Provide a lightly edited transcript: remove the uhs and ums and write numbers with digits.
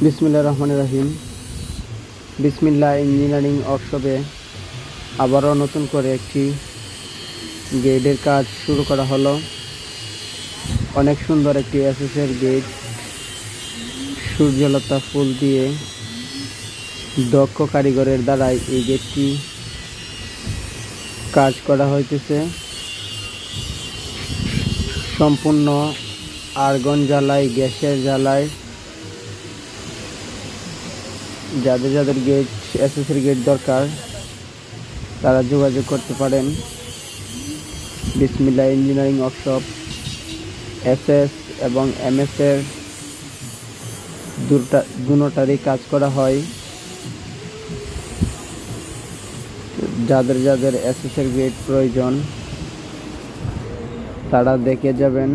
বিসমিল্লাহির রহমানির রহিম। বিসমিল্লাহ ইঞ্জিনিয়ারিং ওয়ার্কশপে আবারও নতুন করে একটি গেটের কাজ শুরু করা হলো। অনেক সুন্দর একটি এসএসের গেট, সূর্যলতা ফুল দিয়ে দক্ষ কারিগরের দ্বারাই এই গেটটি কাজ করা হইতেছে। সম্পূর্ণ আর্গন জ্বালায়, গ্যাসের জ্বালায়। যাদের যাদের গেট এসএসের গেট দরকার তারা যোগাযোগ করতে পারেন। বিসমিল্লাহ ইঞ্জিনিয়ারিং ওয়ার্কশপ এসএস এবং এমএস এর দুটোটারই কাজ করা হয়। যাদের যাদের এসএসের গেট প্রয়োজন তারা দেখে যাবেন।